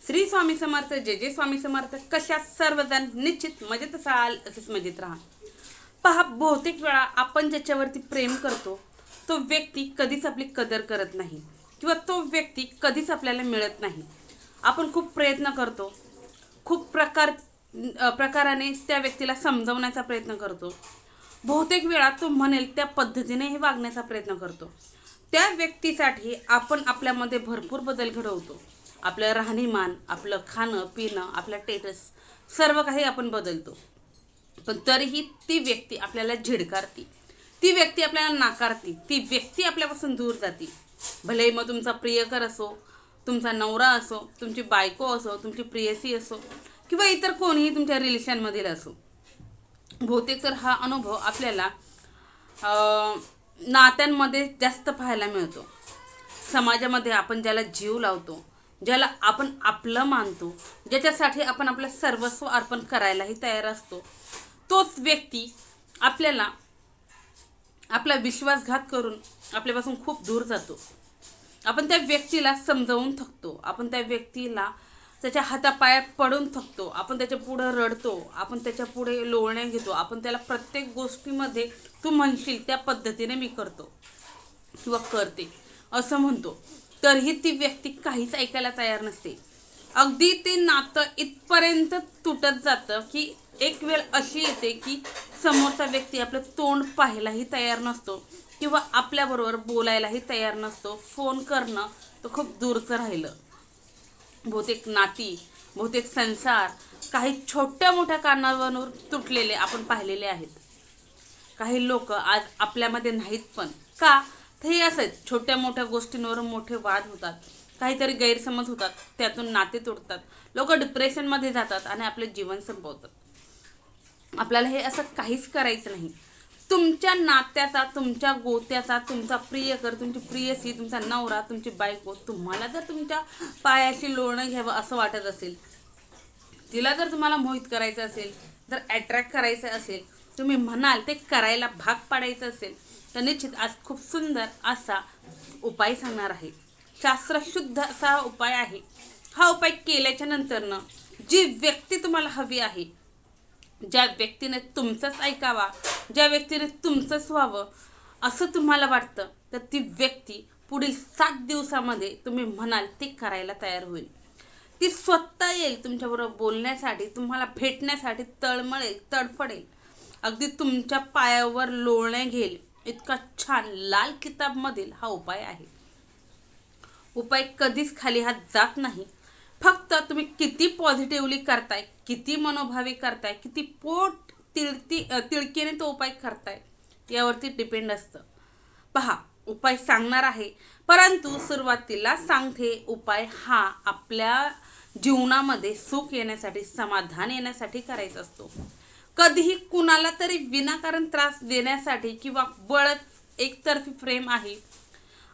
श्री स्वामी समर्थ, जय जय स्वामी समर्थ. कशा सर्वजण निश्चित मजेत असाल, असेच मजेत राहा. पहा, बहुतेक वेळा आपण ज्याच्यावरती प्रेम करतो तो व्यक्ती कधीच आपली कदर करत नाही किंवा तो व्यक्ती कधीच आपल्याला मिळत नाही. आपण खूप प्रयत्न करतो, खूप प्रकाराने त्या व्यक्तीला समजवण्याचा प्रयत्न करतो. बहुतेक वेळा तो म्हणेल त्या पद्धतीनेही वागण्याचा प्रयत्न करतो. त्या व्यक्तीसाठी आपण आपल्यामध्ये भरपूर बदल घडवतो. आपलं राहणीमान, आपलं खाणं पिणं, आपला स्टेटस सर्व काही आपण बदलतो. पण तरीही ती व्यक्ती आपल्याला झिडकारते, ती व्यक्ती आपल्याला नाकारते, ती व्यक्ती आपल्यापासून दूर जाते. भले मग तुमचा प्रियकर असो, तुमचा नवरा असो, तुमची बायको असो, तुमची प्रियसी असो किंवा इतर कोणीही तुमच्या रिलेशनमधील असो. बहुतेक तर हा अनुभव आपल्याला नात्यांमध्ये जास्त पाहायला मिळतो. समाजामध्ये आपण ज्याला जीव लावतो, ज्याला आपण आपलं मानतो, ज्याच्यासाठी आपण आपलं सर्वस्व अर्पण करायलाही तयार असतो, तोच व्यक्ती आपल्याला आपला विश्वासघात करून आपल्यापासून खूप दूर जातो. आपण त्या व्यक्तीला समजावून थकतो, आपण त्या व्यक्तीला त्याच्या हातापायात पडून थकतो, आपण त्याच्या पुढे रडतो, आपण त्याच्या पुढे लोळण्या घेतो, आपण त्याला प्रत्येक गोष्टीमध्ये तू म्हणशील त्या पद्धतीने मी करतो किंवा करते असं म्हणतो. तरीही ती व्यक्ती काहीच ऐकायला तयार नसते. अगदी ते नातं इथपर्यंत तुटत जातं की एक वेळ अशी येते की समोरचा व्यक्ती आपलं तोंड पाहायलाही तयार नसतो किंवा आपल्याबरोबर बोलायलाही तयार नसतो. फोन करणं तर खूप दूरचं राहिलं. बहुतेक नाती, बहुतेक संसार काही छोट्या मोठ्या कारणावरून तुटलेले आपण पाहिलेले आहेत. काही लोक आज आपल्यामध्ये नाहीत, पण का हे असंच छोट्या मोठ्या गोष्टींवरून मोठे वाद होतात, काहीतरी गैरसमज होतात, त्यातून नाते तुटतात, लोक डिप्रेशनमध्ये जातात आणि आपले जीवन संपवतात. आपल्याला हे असं काहीच करायचं नाही. तुमच्या नात्याचा, तुमच्या गोत्याचा, तुमचा प्रियकर, तुमची प्रियसी, तुमचा नवरा, तुमची बायको तुम्हाला जर तुमच्या पायाशी लोळणं घ्यावं असं वाटत असेल, तिला जर तुम्हाला मोहित करायचं असेल, जर अट्रॅक्ट करायचं असेल, तुम्ही म्हणाल ते करायला भाग पाडायचं असेल, तर निश्चित आज खूप सुंदर असा उपाय सांगणार आहे. शास्त्रशुद्ध असा उपाय आहे. हा उपाय केल्याच्या नंतरनं जी व्यक्ती तुम्हाला हवी आहे, ज्या व्यक्तीने तुमचंच ऐकावा, ज्या व्यक्तीने तुमचंच व्हावं असं तुम्हाला वाटतं, तर ती व्यक्ती पुढील 7 दिवसामध्ये तुम्ही म्हणाल ते करायला तयार होईल. ती स्वतः येईल तुमच्याबरोबर बोलण्यासाठी, तुम्हाला भेटण्यासाठी, तळमळेल, तडफडेल, अगदी तुमच्या पायावर लोळण्या घेईल. इतका छान लाल किताबमधील हा उपाय आहे. उपाय कधीच खाली हात जात नाही. फक्त तुम्ही किती पॉझिटिव्हली करताय, किती मनोभावी करताय, किती पोट तिळकीने तो उपाय करताय यावरती डिपेंड असतं. पहा, उपाय सांगणार आहे, परंतु सुरुवातीला सांगते, उपाय हा आपल्या जीवनामध्ये सुख येण्यासाठी, समाधान येण्यासाठी करायचा असतो. कधीही कुणाला तरी विनाकारण त्रास देण्यासाठी किंवा बळच एकतर्फी प्रेम आहे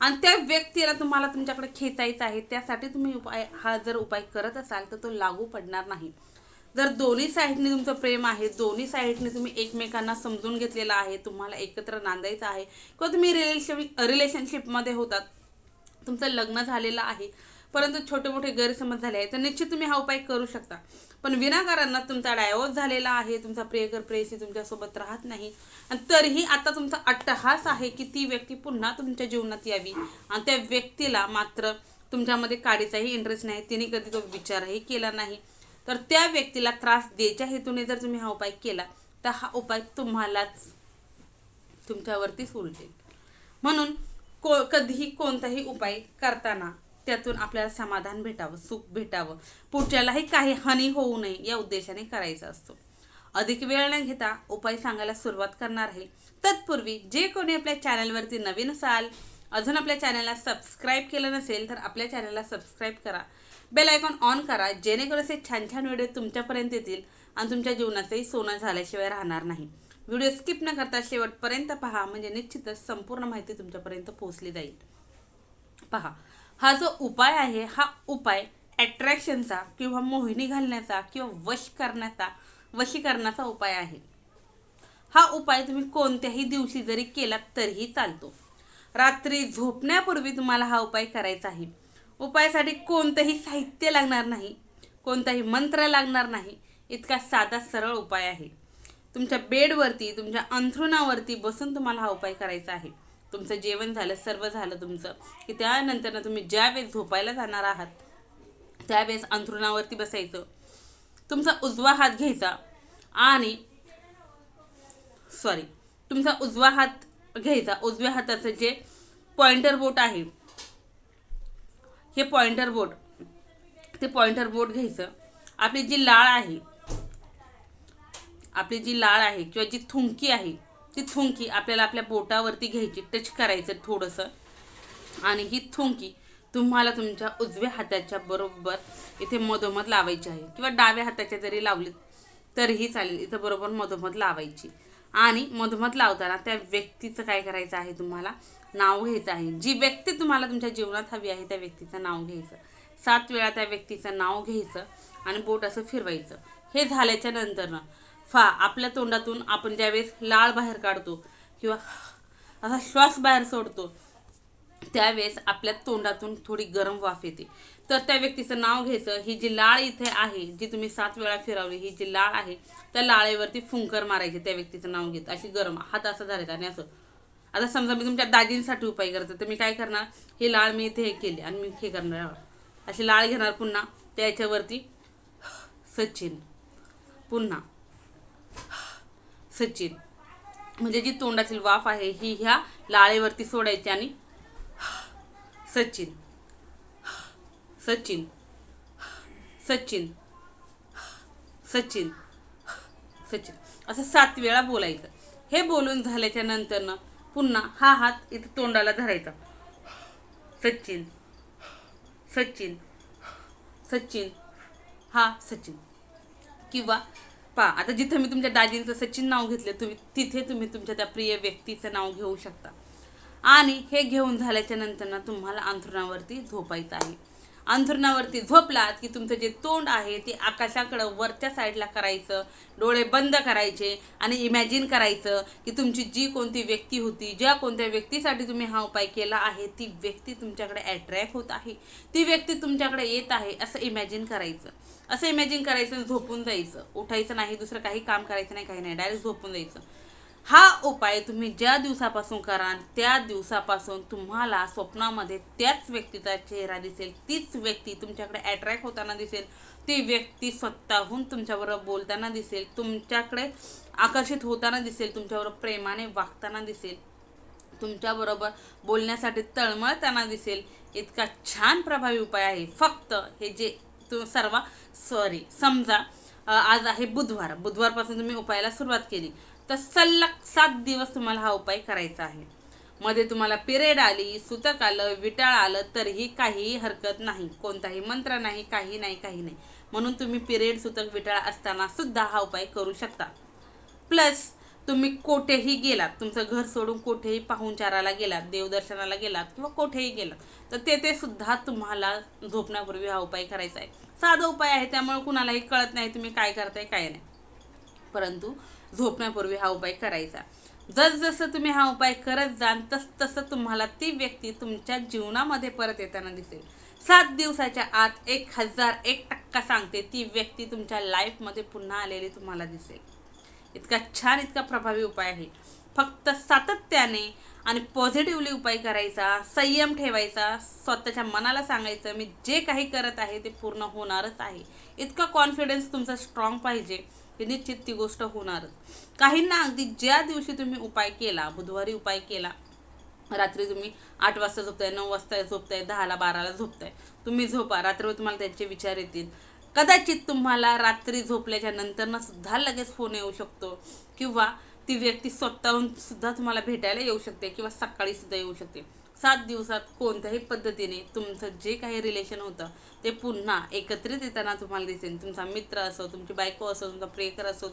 आणि त्या व्यक्तीला तुम्हाला तुमच्याकडे खेचायचं आहे, त्यासाठी तुम्ही जर उपाय करत असाल तर तो लागू पडणार नाही. जर दोन्ही साईडने तुमचं प्रेम आहे, दोन्ही साईडने तुम्ही एकमेकांना समजून घेतलेलं आहे, तुम्हाला एकत्र नांदायचं आहे किंवा तुम्ही रिलेशनशिपमध्ये होतात, तुमचं लग्न झालेलं आहे परंतु छोटे मोठे गैरसमज झाले आहे, तर निश्चित तुम्ही हा उपाय करू शकता. पण विनाकारण तुमचा डायव्होर्स झालेला आहे, तुमचा प्रियकर प्रेयसी तुमच्यासोबत राहत नाही आणि तरीही आता तुमचा अट्टहास आहे की ती व्यक्ती पुन्हा तुमच्या जीवनात यावी आणि त्या व्यक्तीला मात्र तुमच्यामध्ये काडीचाही इंटरेस्ट नाही, तिने कधी तो विचारही केला नाही, तर त्या व्यक्तीला त्रास द्यायच्या हेतूने जर तुम्ही हा उपाय केला तर हा उपाय तुम्हालाच तुमच्यावरतीच उलटेल. म्हणून कधीही कोणताही उपाय करताना त्यातून आपल्याला समाधान भेटावं, सुख भेटावं, पुढच्यालाही काही हानी होऊ नये या उद्देशाने करायचा असतो. अधिक वेळ न घेता उपाय सांगायला सुरुवात करणार आहे. तत्पूर्वी जे कोणी आपल्या चॅनलवरती नवीन असाल, अजून आपल्या चॅनलला सबस्क्राईब केलं नसेल तर आपल्या चॅनलला सबस्क्राईब करा, बेल आयकॉन ऑन करा, जेणेकरून असे छान छान व्हिडिओ तुमच्यापर्यंत येतील आणि तुमच्या जीवनाचंही सोनं झाल्याशिवाय राहणार नाही. व्हिडिओ स्किप न करता शेवटपर्यंत पहा, म्हणजे निश्चितच संपूर्ण माहिती तुमच्यापर्यंत पोहोचली जाईल. पहा, हा जो उपाय आहे, हा उपाय अट्रॅक्शनचा किंवा मोहिनी घालण्याचा किंवा वशीकरणाचा उपाय आहे. हा उपाय तुम्ही कोणत्याही दिवशी जरी केलात तरीही चालतो. रात्री झोपण्यापूर्वी तुम्हाला हा उपाय करायचा आहे. उपायासाठी कोणतंही साहित्य लागणार नाही, कोणताही मंत्र लागणार नाही. इतका साधा सरळ उपाय आहे. तुमच्या बेडवरती, तुमच्या अंथरुणावरती बसून तुम्हाला हा उपाय करायचा आहे. तुमचं जेवण झालं, सर्व झालं तुमचं, की त्यानंतर तुम्ही ज्यावेळेस झोपायला जाणार आहात त्यावेळेस अंथरुणावरती बसायचं. तुमचा उजवा हात घ्यायचा आणि तुमचा उजवा हात घ्यायचा. उजव्या हाताचं जे पॉइंटर बोट आहे, हे पॉइंटर बोट, ते पॉइंटर बोट घ्यायचं. आपली जी लाळ आहे किंवा जी थुंकी आहे, ती थुंकी आपल्याला आपल्या बोटावरती घ्यायची, टच करायचं थोडंसं. आणि ही थुंकी तुम्हाला तुमच्या उजव्या हाताच्या बरोबर इथे मधोमध लावायची आहे, किंवा डाव्या हाताच्या जरी लावली तरीही चालेल. इथं बरोबर मधोमध लावायची. आणि मधोमध लावताना त्या व्यक्तीचं काय करायचं आहे, तुम्हाला नाव घ्यायचं आहे. जी व्यक्ती तुम्हाला तुमच्या जीवनात हवी आहे त्या व्यक्तीचं नाव घ्यायचं. 7 वेळा त्या व्यक्तीचं नाव घ्यायचं आणि बोट असं फिरवायचं. हे झाल्याच्या नंतर आपल्या तोंडातून आपण ज्यावेळेस लाळ बाहेर काढतो किंवा असा श्वास बाहेर सोडतो त्यावेळेस आपल्या तोंडातून थोडी गरम वाफ येते. तर त्या व्यक्तीचं नाव घ्यायचं. ही जी लाळ इथे आहे, जी तुम्ही 7 वेळा फिरवली, ही जी लाळ आहे त्या लाळेवरती फुंकर मारायची. त्या व्यक्तीचं नाव घेत अशी गरम हात असं धरायचा. आणि असं, आता समजा मी तुमच्या दाजींसाठी उपाय करते, तर मी काय करणार, ही लाळ मी इथे हे केली आणि मी हे करणार, अशी लाळ घेणार. पुन्हा त्याच्यावरती सचिन, पुन्हा सचिन, म्हणजे जी तोंडातील वाफ आहे ही ह्या लाळेवरती सोडायची आणि सचिन सचिन सचिन सचिन सचिन असं 7 वेळा बोलायचं. हे बोलून झाल्याच्या नंतर पुन्हा हा हात इथे तोंडाला धरायचा. सचिन सचिन सचिन, हा सचिन. किंवा आता जिथं मी तुमच्या दाजींचं सचिन नाव घेतलं, तिथे तुम्ही तुमच्या त्या प्रिय व्यक्तीचं नाव घेऊ शकता. आणि हे घेऊन झाल्याच्या नंतर तुम्हाला अंथरुणावरती झोपायचं आहे. अंथरुणावरती झोपलात की तुमचं जे तोंड आहे ते आकाशाकडं वरच्या साईडला करायचं, डोळे बंद करायचे आणि इमॅजिन करायचं की तुमची जी कोणती व्यक्ती होती, ज्या कोणत्या व्यक्तीसाठी तुम्ही हा उपाय केला आहे, ती व्यक्ती तुमच्याकडे अट्रॅक्ट होत आहे, ती व्यक्ती तुमच्याकडे येत आहे, असं इमॅजिन करायचं. असं इमॅजिन करायचं, झोपून जायचं. उठायचं नाही, दुसरं काही काम करायचं नाही, काही नाही, डायरेक्ट झोपून जायचं. हा उपाय तुम्ही ज्या दिवसापासून कराल त्या दिवसापासून तुम्हाला स्वप्नामध्ये त्याच व्यक्तीचा चेहरा दिसेल, तीच व्यक्ती तुमच्याकडे अट्रॅक्ट होताना दिसेल, ती व्यक्ती स्वतःहून तुमच्याबरोबर बोलताना दिसेल, तुमच्याकडे आकर्षित होताना दिसेल, तुमच्याबरोबर प्रेमाने वागताना दिसेल, तुमच्याबरोबर बोलण्यासाठी तळमळताना दिसेल. इतका छान प्रभावी उपाय आहे. फक्त हे जे समजा आज आहे बुधवारपासून तुम्ही उपायाला सुरुवात केली तर सलग 7 दिवस तुम्हाला हा उपाय करायचा आहे. मध्ये तुम्हाला पिरियड आली, सुतक आलं, विटाळ आलं तरीही काहीही हरकत नाही, कोणताही मंत्र नाही, काही नाही. म्हणून तुम्ही पिरियड, सुतक, विटाळ असताना सुद्धा हा उपाय करू शकता. प्लस तुम्ही कोठेही गेलात, तुमचं घर सोडून कोठेही पाहुणचाराला गेलात, देवदर्शनाला गेलात किंवा कोठेही गेलात तर तेथे सुद्धा तुम्हाला झोपण्यापूर्वी हा उपाय करायचा आहे. साधा उपाय आहे, त्यामुळे कुणालाही कळत नाही तुम्ही काय करताय काय नाही, परंतु झोपण्यापूर्वी हा उपाय करायचा. जसं तुम्ही हा उपाय करत जाल तसं तुम्हाला ती व्यक्ती तुमच्या जीवनामध्ये परत येताना दिसेल. 7 दिवसाच्या आत 1001% सांगते, ती व्यक्ती तुमच्या लाईफमध्ये पुन्हा आलेली तुम्हाला दिसेल. इतका छान, इतका प्रभावी उपाय आहे. फक्त सातत्याने आणि पॉझिटिव्हली उपाय करायचा, संयम ठेवायचा, स्वतःच्या मनाला सांगायचं मी जे काही करत आहे ते पूर्ण होणारच आहे. इतका कॉन्फिडन्स तुमचा स्ट्रॉंग पाहिजे की निश्चित ती गोष्ट होणारच. काहींना अगदी ज्या दिवशी तुम्ही उपाय केला, बुधवारी उपाय केला, रात्री तुम्ही 8 वाजता झोपताय, 9 वाजता झोपताय, 10ला 12ला झोपताय, तुम्ही झोपा, रात्रभर तुम्हाला त्यांचे विचार येतील. कदाचित तुम्हाला रात्री झोपल्याच्या नंतर सुद्धा लगेच फोन येऊ शकतो, किंवा ती व्यक्ती स्वतःहून सुद्धा तुम्हाला भेटायला येऊ शकते, किंवा सकाळी सुद्धा येऊ शकते. 7 दिवसात कोणत्याही पद्धतीने तुमचं जे काही रिलेशन होतं ते पुन्हा एकत्रित येताना तुम्हाला दिसेल. तुमचा मित्र असो, तुमची बायको असो, तुमचा प्रियकर असो,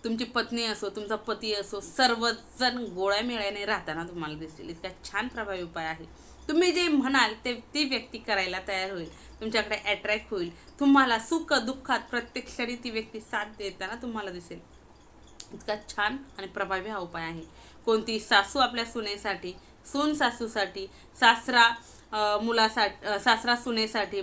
तुमची पत्नी असो, तुमचा पती असो, सर्वजण गोळ्यामेळ्याने राहताना तुम्हाला दिसेल. इतका छान प्रभावी उपाय आहे. तुम्ही जे म्हणाल ते ती व्यक्ती करायला तयार होईल, तुमच्याकडे अट्रॅक्ट होईल. तुम्हाला सुख दुःखात प्रत्येक क्षणी ती व्यक्ती साथ देताना तुम्हाला दिसेल. इतका छान आणि प्रभावी हा उपाय आहे. कोणती सासू आपल्या सुनेसाठी, सून सासूसाठी, सासरा मुलासाठी, सासरा सुनेसाठी,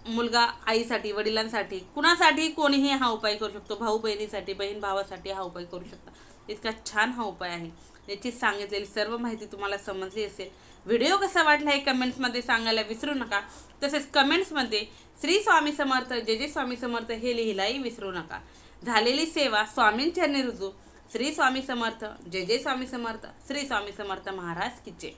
मुलगा आईसाठी, वडिलांसाठी, कुणासाठी कोणीही हा उपाय करू शकतो. भाऊ बहिणीसाठी, बहीण भावासाठी हा उपाय करू शकता. इतका छान हा उपाय आहे. याची सांगितलेली सर्व माहिती तुम्हाला समजली असेल. व्हिडिओ कसा वाटला हे कमेंट्समध्ये सांगायला विसरू नका. तसेच कमेंट्समध्ये श्री स्वामी समर्थ, जय जय स्वामी समर्थ हे लिहिलाही विसरू नका. झालेली सेवा स्वामींचरणी रुजू. श्री स्वामी समर्थ, जय जय स्वामी समर्थ, श्री स्वामी समर्थ महाराज की जय.